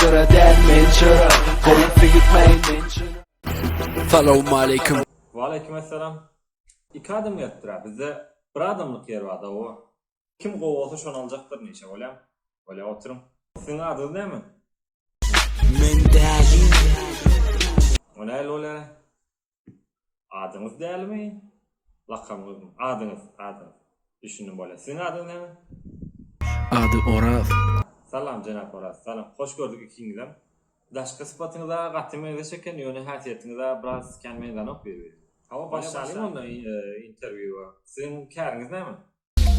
çıra der men çıra Koyup gitmeyin men çıra Salamu aleyküm. Ve aleykümselam. 2 adım yattıra bize bir adımlık yer var da o. Kim kovalsa şonu alacaktır neyse olayım. Öyle oturum. Sizin adınız ne mi? Men değilim. O ne öyle? Adınız değil mi? Lakamınız mı? Adınız. Düşünün böyle. Sizin adınız ne mi? Adı Oraz. Salam Cenab Oraz. Salam. Hoş gördük ikinizden. Daşka sıfatınıza, katımınıza çeken yönü hasiyetinize biraz kendimden ok veriyor. Hava başlayalım onunla interviewa. Sizin kârınız ne mi?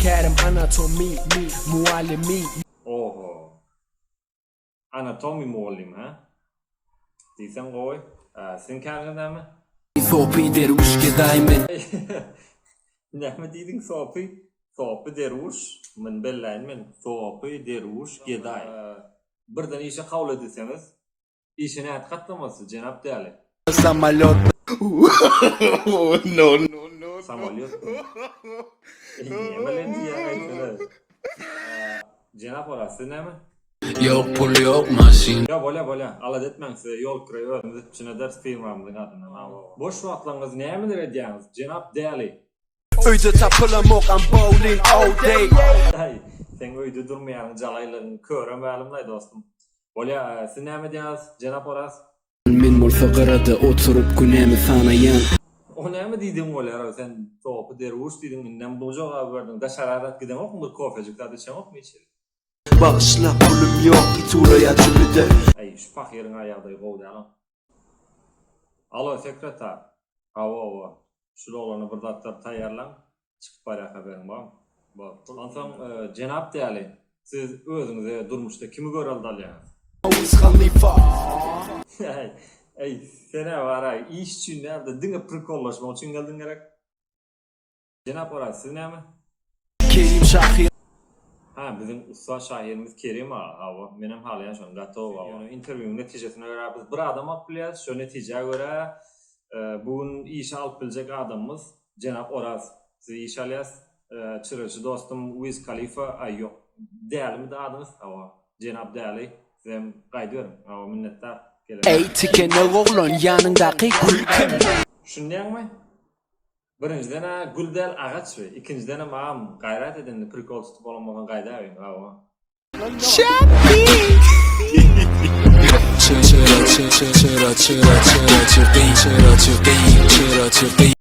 Kârim anatomi, muallimi. Oho. Anatomi muallim ha? Diysen koy. Sizin kârınız ne mi? Sopi deruş gedaymen. Ne mi dedin sopi? Sopi deruş. Men belleyin men. Sopi deruş geday. Birden işe kavul edilseniz. İşine et katlaması Cenab değerli. Samalot. No. Samolyot. Niye böyle diye? Cenab orası ne mi? Yok pul yok maşin. Ya böyle alat etmen size yol kırıyor. İçine ders firmamızın adına. Boş vaktlarınız ne mi edeceğiniz? Cenab değerli. Öyde tapılam okan bowling all day. Hay, sen öyde durmayan calayların köremeyelim dostum. Böyle siz ne mi edeceğiniz? Cenab orası? Men mulfaqarada oturup günemi sanayan. O ne mi dedin öyle? Sen topu deruş dedin. İnden bu cevabı verdin. Da şararat giden ok mu? Bir kofecikte içen ok mu içeri? Bağışla pulum yok git oraya çürüdü. Ay şu fakirin ayağıda kovdalım. Alo sekreter. Ava. Şu olanı burada atıp tayarlan. Çıkıp bayrak haberin var mı? Ansan Cenab değerli. Siz özünüze durmuşta kimi görüldü alıyorsunuz? Wiz Khalifa. Ay sene var ay. İş için nerede? Dine prikolaşma için geldin gerek. Cenab orası siz ne mi? Kerim Şahir. Ha bizim usta şahirimiz Kerim hava. Benim halayan şu an gatov hava. Yani interview'un neticesine göre biz bir adam alıp şu neticeye göre bugün iş alıp bilecek adamımız Cenab Oraz. Siz iş alırsınız. Çırıcı dostum Wiz Khalifa ay yok. Değerli mi de adınız hava. Cenab değerli. Size kaydıyorum. Hava minnettar. Ey tikene oğlan yanındaki gülküm. Şundan mı? Birinciden güldel ağaç ve ikinciden mağam gayret edin prikol tutup olamadan gayda evin. Şapi. Çıra çıra çıra çıra çıra çıra çıra çıra çıra çıra çıra